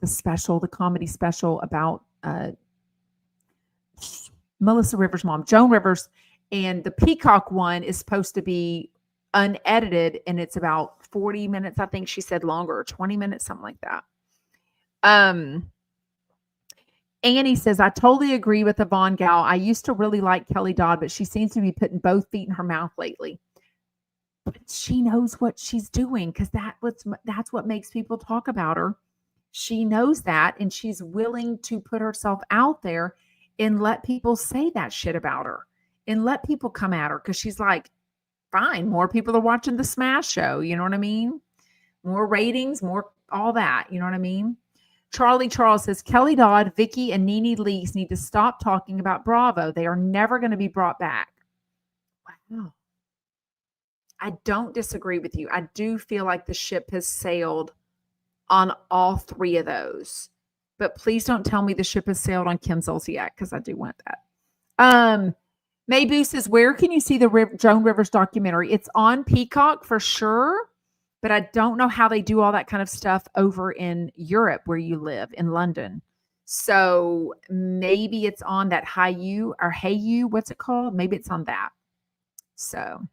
special, the comedy special about Melissa Rivers' mom, Joan Rivers, and the Peacock one is supposed to be unedited, and it's about 40 minutes. I think she said longer, 20 minutes, something like that. Annie says, I totally agree with Yvonne Gal. I used to really like Kelly Dodd, but she seems to be putting both feet in her mouth lately. But she knows what she's doing because that's what makes people talk about her. She knows that, and she's willing to put herself out there and let people say that shit about her and let people come at her because she's like, fine, more people are watching the Smash Show. You know what I mean? More ratings, more all that. You know what I mean? Charlie Charles says, Kelly Dodd, Vicky, and Nene Leakes need to stop talking about Bravo. They are never going to be brought back. Wow. I don't disagree with you. I do feel like the ship has sailed on all 3 of those. But please don't tell me the ship has sailed on Kim Zolciak because I do want that. Maybu says, where can you see the Joan Rivers documentary? It's on Peacock for sure, but I don't know how they do all that kind of stuff over in Europe where you live, in London. So maybe it's on that Hayu or Hayu, what's it called? Maybe it's on that. So,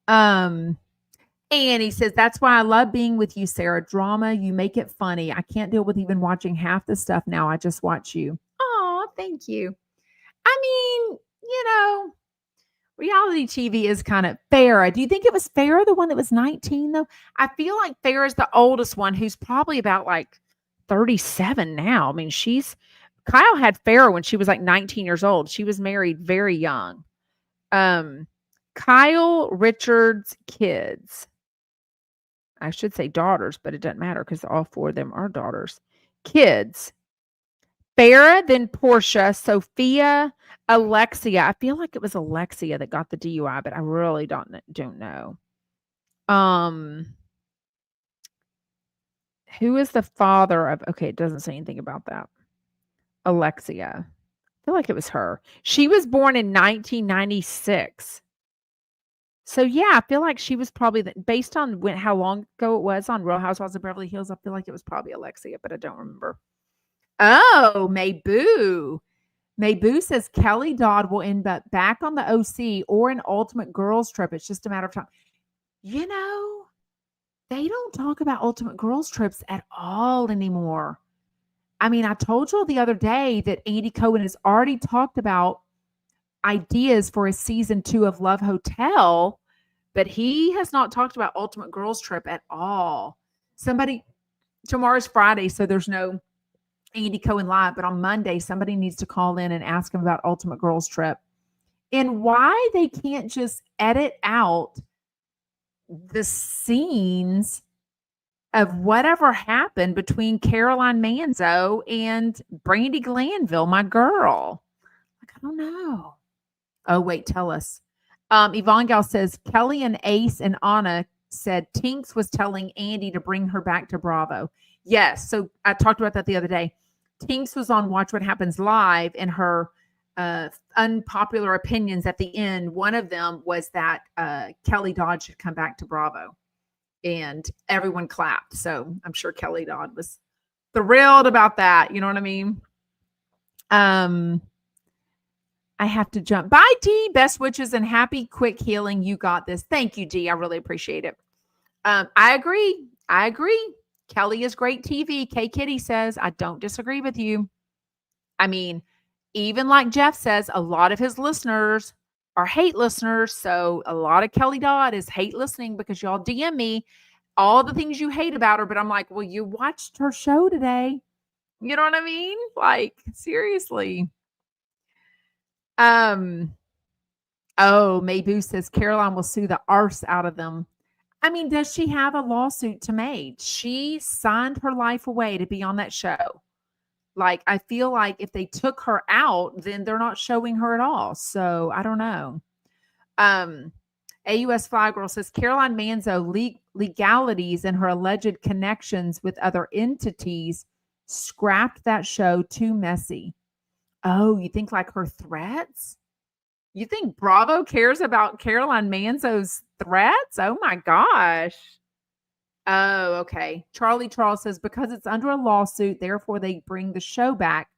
and he says, that's why I love being with you, Sarah. Drama, you make it funny. I can't deal with even watching half the stuff now. I just watch you. Oh, thank you. I mean, reality TV is kind of Farrah. Do you think it was Farrah, the one that was 19, though? I feel like Farrah's the oldest one, who's probably about like 37 now. I mean, Kyle had Farrah when she was like 19 years old. She was married very young. Kyle Richards' kids. I should say daughters, but it doesn't matter because all 4 of them are daughters. Kids. Farrah, then Portia, Sophia, Alexia. I feel like it was Alexia that got the DUI, but I really don't know. Who is the father of? Okay, it doesn't say anything about that. Alexia. I feel like it was her. She was born in 1996. So yeah, I feel like she was probably based on how long ago it was on Real Housewives of Beverly Hills. I feel like it was probably Alexia, but I don't remember. Oh, Maybu. Maybu says Kelly Dodd will end up back on the OC or an Ultimate Girls Trip. It's just a matter of time. They don't talk about Ultimate Girls Trips at all anymore. I mean, I told you the other day that Andy Cohen has already talked about ideas for a season 2 of Love Hotel, but he has not talked about Ultimate Girls Trip at all. Tomorrow's Friday, so there's no Andy Cohen live, but on Monday, somebody needs to call in and ask him about Ultimate Girls Trip and why they can't just edit out the scenes of whatever happened between Caroline Manzo and Brandi Glanville, my girl. Like, I don't know. Oh, wait, tell us. Yvonne Gal says, Kelly and Ace and Anna said Tinks was telling Andy to bring her back to Bravo. Yes, so I talked about that the other day. Tinks was on Watch What Happens Live, and her unpopular opinions at the end, one of them was that Kelly Dodd should come back to Bravo. And everyone clapped. So I'm sure Kelly Dodd was thrilled about that. You know what I mean? I have to jump. Bye, Dee. Best wishes and happy quick healing. You got this. Thank you, Dee. I really appreciate it. I agree. Kelly is great TV. K Kitty says, I don't disagree with you. I mean, even like Jeff says, a lot of his listeners are hate listeners. So a lot of Kelly Dodd is hate listening because y'all DM me all the things you hate about her. But I'm like, well, you watched her show today. You know what I mean? Like, seriously. Oh, Maybu says Caroline will sue the arse out of them. I mean, does she have a lawsuit to make? She signed her life away to be on that show. Like, I feel like if they took her out, then they're not showing her at all. So I don't know. AUS Fly Girl says Caroline Manzo legalities and her alleged connections with other entities scrapped that show too messy. Oh, you think like her threats? You think Bravo cares about Caroline Manzo's threats? Oh my gosh. Oh, okay. Charlie Charles says because it's under a lawsuit, therefore they bring the show back.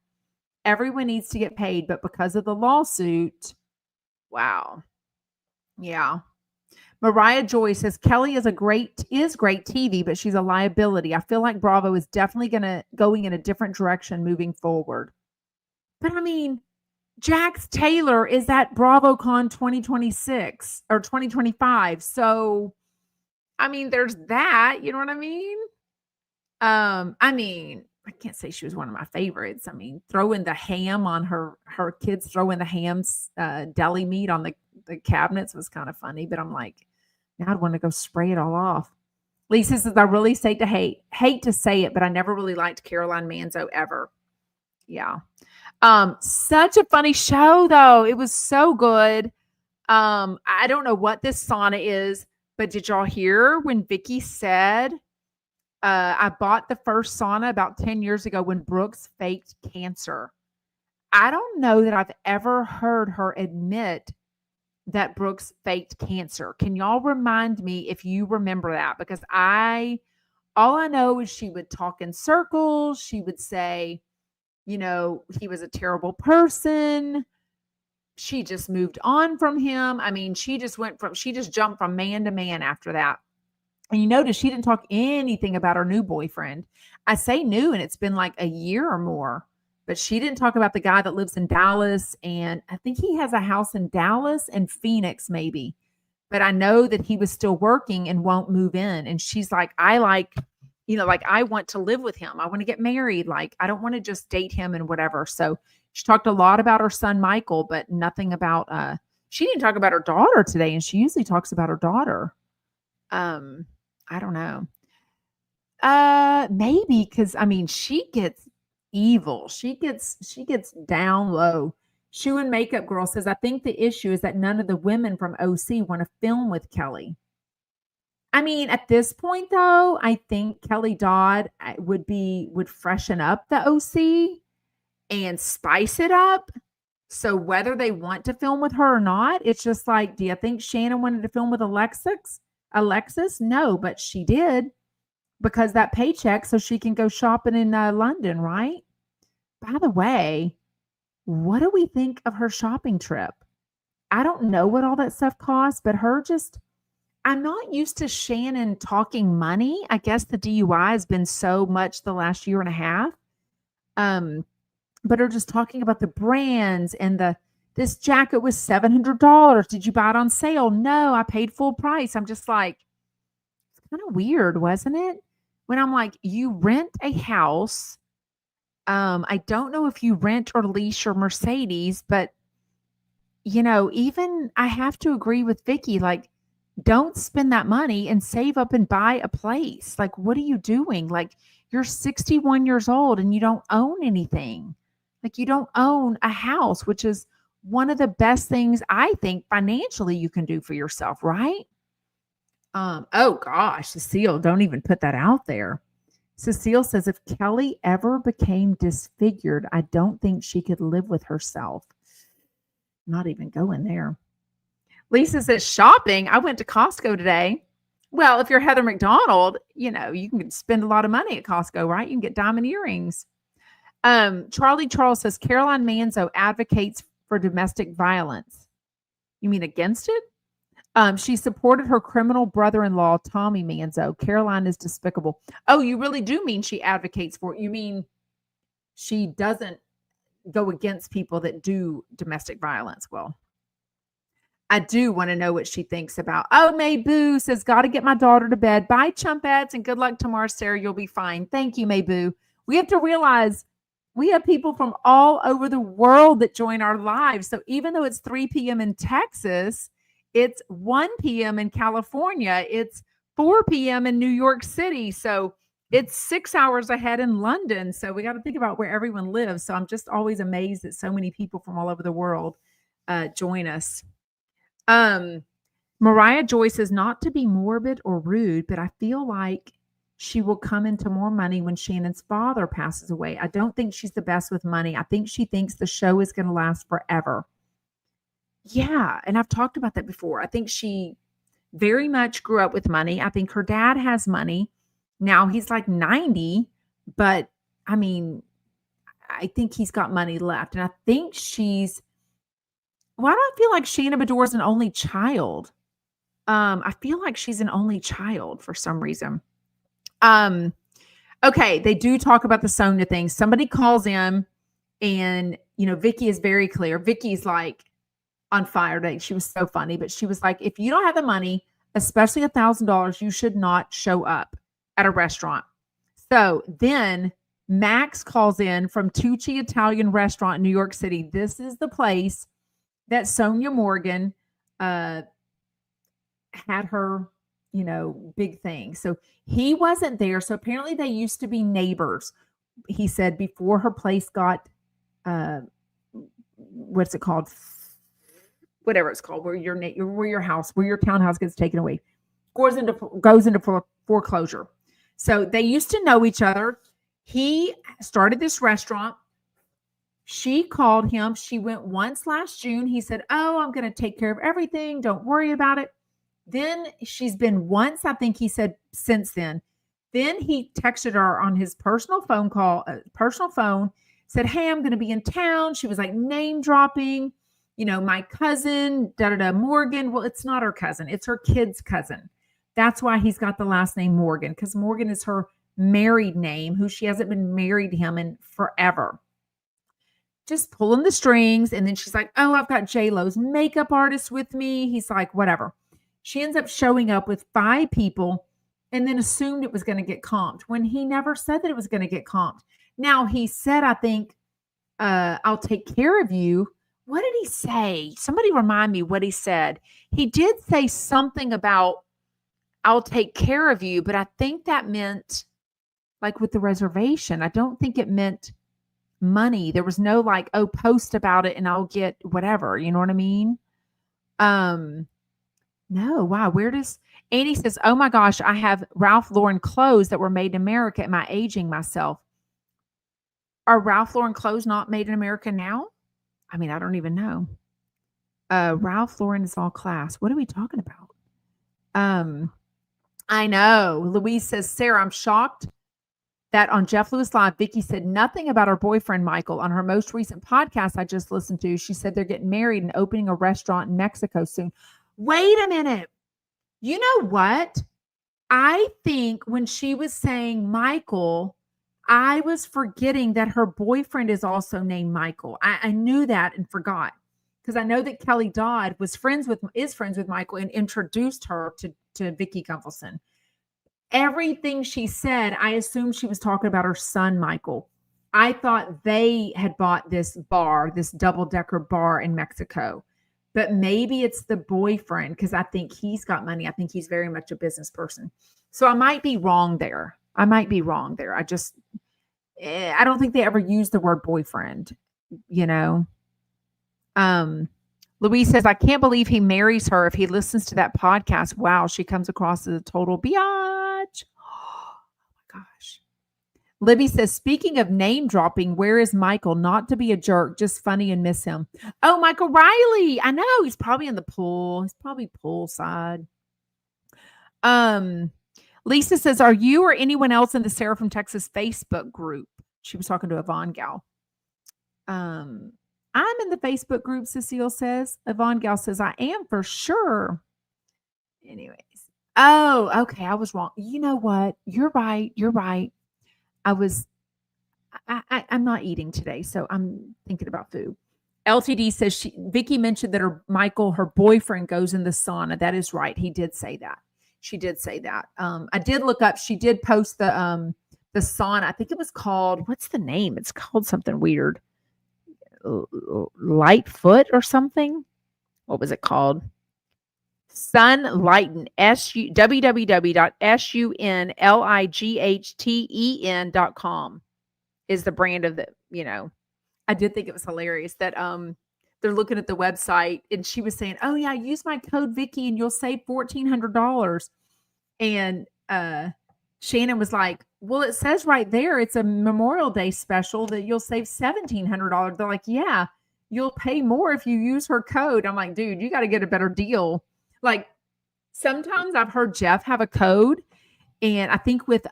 Everyone needs to get paid, but because of the lawsuit, wow. Yeah. Mariah Joy says Kelly is great TV, but she's a liability. I feel like Bravo is definitely going in a different direction moving forward. But I mean, Jax Taylor is at BravoCon 2026 or 2025. So, I mean, there's that. You know what I mean? I can't say she was one of my favorites. I mean, throwing the ham on her kids, throwing the ham's deli meat on the cabinets was kind of funny. But I'm like, now I'd want to go spray it all off. Lisa says, I really hate to say it, but I never really liked Caroline Manzo ever. Yeah. Such a funny show though. It was so good. I don't know what this sauna is, but did y'all hear when Vicky said I bought the first sauna about 10 years ago when Brooks faked cancer. I don't know that I've ever heard her admit that Brooks faked cancer. Can y'all remind me if you remember that? Because all I know is she would talk in circles. She would say, he was a terrible person. She just moved on from him. I mean, she just jumped from man to man after that. And you notice she didn't talk anything about her new boyfriend. I say new, and it's been like a year or more. But she didn't talk about the guy that lives in Dallas. And I think he has a house in Dallas and Phoenix, maybe. But I know that he was still working and won't move in. And she's like, I want to live with him. I want to get married. Like, I don't want to just date him and whatever. So she talked a lot about her son, Michael, but nothing about, she didn't talk about her daughter today. And she usually talks about her daughter. I don't know. Maybe because she gets evil. She gets down low. Shoe and Makeup Girl says, I think the issue is that none of the women from OC want to film with Kelly. I mean, at this point though, I think Kelly Dodd would freshen up the OC and spice it up. So whether they want to film with her or not, it's just like, do you think Shannon wanted to film with Alexis? No, but she did because that paycheck so she can go shopping in London, right? By the way, what do we think of her shopping trip? I don't know what all that stuff costs, but I'm not used to Shannon talking money. I guess the DUI has been so much the last year and a half. But her just talking about the brands and this jacket was $700. Did you buy it on sale? No, I paid full price. I'm just like, it's kind of weird, wasn't it? When I'm like, you rent a house. I don't know if you rent or lease your Mercedes, but even I have to agree with Vicky, like, don't spend that money and save up and buy a place. Like, what are you doing? Like, you're 61 years old and you don't own anything. Like, you don't own a house, which is one of the best things I think financially you can do for yourself, right? Oh gosh, Cecile, don't even put that out there. Cecile says, if Kelly ever became disfigured, I don't think she could live with herself. Not even going there. Lisa says, shopping. I went to Costco today. Well, if you're Heather McDonald, you can spend a lot of money at Costco, right? You can get diamond earrings. Charlie Charles says, Caroline Manzo advocates for domestic violence. You mean against it? She supported her criminal brother-in-law, Tommy Manzo. Caroline is despicable. Oh, you really do mean she advocates for it. You mean she doesn't go against people that do domestic violence? Well, I do want to know what she thinks about. Oh, May Boo says, got to get my daughter to bed. Bye, chumpettes, and good luck tomorrow, Sarah. You'll be fine. Thank you, May Boo. We have to realize we have people from all over the world that join our lives. So even though it's 3 p.m. in Texas, it's 1 p.m. in California. It's 4 p.m. in New York City. So it's 6 hours ahead in London. So we got to think about where everyone lives. So I'm just always amazed that so many people from all over the world join us. Mariah Joy says, not to be morbid or rude, but I feel like she will come into more money when Shannon's father passes away. I don't think she's the best with money. I think she thinks the show is going to last forever. Yeah, and I've talked about that before. I think she very much grew up with money. I think her dad has money. Now he's like 90, but I think he's got money left. And I think why do I feel like Shannon Beador is an only child? I feel like she's an only child for some reason. Okay, they do talk about the Sonja thing. Somebody calls in and, Vicky is very clear. Vicky's like on fire today. She was so funny, but she was like, if you don't have the money, especially $1,000, you should not show up at a restaurant. So then Max calls in from Tucci Italian Restaurant in New York City. This is the place that Sonja Morgan had her, big thing. So he wasn't there. So apparently they used to be neighbors. He said before her place got, what's it called? Whatever it's called, where your townhouse gets taken away, goes into foreclosure. So they used to know each other. He started this restaurant. She called him. She went once last June. He said, "Oh, I'm going to take care of everything. Don't worry about it." Then she's been once, I think he said, since then. Then he texted her on his personal phone, said, "Hey, I'm going to be in town." She was like name dropping, my cousin, da da da, Morgan. Well, it's not her cousin, it's her kid's cousin. That's why he's got the last name Morgan, because Morgan is her married name, who she hasn't been married to him in forever. Just pulling the strings. And then she's like, "Oh, I've got J-Lo's makeup artist with me." He's like, "Whatever." She ends up showing up with 5 people and then assumed it was going to get comped when he never said that it was going to get comped. Now he said, I think, "I'll take care of you." What did he say? Somebody remind me what he said. He did say something about "I'll take care of you," but I think that meant like with the reservation. I don't think it meant money. There was no like, "Oh, post about it and I'll get whatever." You know what I mean? No, wow. Where does Annie says, "Oh my gosh, I have Ralph Lauren clothes that were made in America. Am I aging myself?" Are Ralph Lauren clothes not made in America now? I mean, I don't even know. Ralph Lauren is all class. What are we talking about? I know. Louise says, "Sarah, I'm shocked that on Jeff Lewis Live, Vicky said nothing about her boyfriend, Michael. On her most recent podcast I just listened to, she said they're getting married and opening a restaurant in Mexico soon." Wait a minute. You know what? I think when she was saying Michael, I was forgetting that her boyfriend is also named Michael. I knew that and forgot, because I know that Kelly Dodd is friends with Michael and introduced her to Vicky Gunvalson. Everything she said, I assumed she was talking about her son, Michael. I thought they had bought this bar, this double-decker bar in Mexico. But maybe it's the boyfriend, because I think he's got money. I think he's very much a business person. So I might be wrong there. I don't think they ever used the word boyfriend, you know. Louise says, "I can't believe he marries her if he listens to that podcast. Wow, she comes across as a total biatch." Oh my gosh. Libby says, "Speaking of name dropping, where is Michael? Not to be a jerk, just funny and miss him." Oh, Michael Riley. I know he's probably in the pool. He's probably poolside. Lisa says, "Are you or anyone else in the Sarah from Texas Facebook group?" She was talking to Yvonne Gal. I'm in the Facebook group, Cecile says. Yvonne Gal says, "I am for sure." Anyways. Oh, okay. I was wrong. You know what? You're right. You're right. I'm not eating today, so I'm thinking about food. LTD says Vicky mentioned that her boyfriend goes in the sauna. That is right. He did say that. She did say that. I did look up. She did post the sauna. I think it was called, what's the name? It's called something weird. Lightfoot or something. What was it called? Sunlighten. www.sunlighten.com is the brand of the, I did think it was hilarious that they're looking at the website and she was saying, "Oh yeah, use my code Vicky and you'll save $1,400." And Shannon was like, "Well, it says right there it's a Memorial Day special that you'll save $1,700." They're like, "Yeah, you'll pay more if you use her code." I'm like, "Dude, you got to get a better deal." Like, sometimes I've heard Jeff have a code, and I think with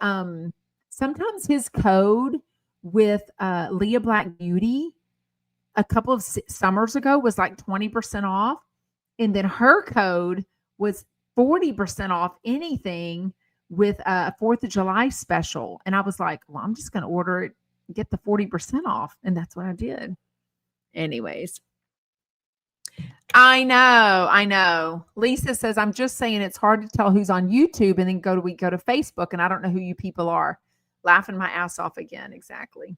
sometimes his code with Leah Black Beauty a couple of summers ago was like 20% off. And then her code was 40% off anything with a 4th of July special. And I was like, "Well, I'm just going to order it, get the 40% off." And that's what I did. Anyways. I know. Lisa says, "I'm just saying it's hard to tell who's on YouTube and then we go to Facebook and I don't know who you people are." Laughing my ass off again. Exactly.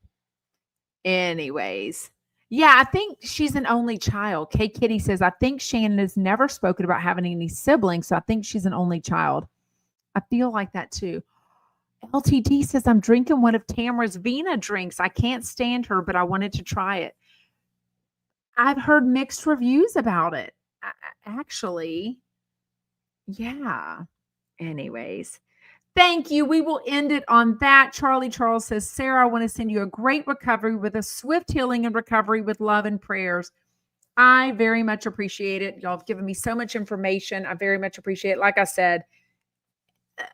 Anyways. Yeah, I think she's an only child. Kay Kitty says, "I think Shannon has never spoken about having any siblings, so I think she's an only child." I feel like that too. LTD says, "I'm drinking one of Tamara's Vina drinks. I can't stand her, but I wanted to try it." I've heard mixed reviews about it. Actually, yeah. Anyways, Thank you. We will end it on that. Charlie Charles says, Sarah, I want to send you a great recovery with a swift healing and recovery with love and prayers. I very much appreciate it. Y'all have given me so much information. I very much appreciate it. Like I said,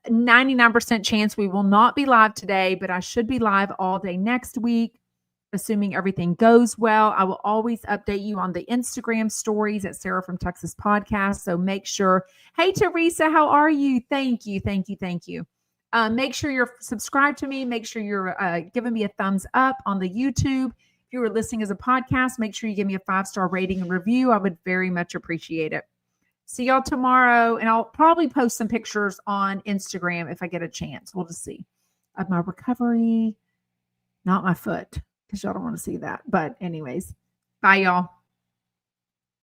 99% chance we will not be live today, but I should be live all day next week, assuming everything goes well. I will always update you on the Instagram stories at Sarah from Texas Podcast. So make sure. Hey, Teresa, how are you? Thank you. Thank you. Thank you. Make sure you're subscribed to me. Make sure you're giving me a thumbs up on the YouTube. If you were listening as a podcast, make sure you give me a 5-star rating and review. I would very much appreciate it. See y'all tomorrow, and I'll probably post some pictures on Instagram if I get a chance. We'll just see. Of my recovery, not my foot, because y'all don't want to see that. But anyways, bye, y'all.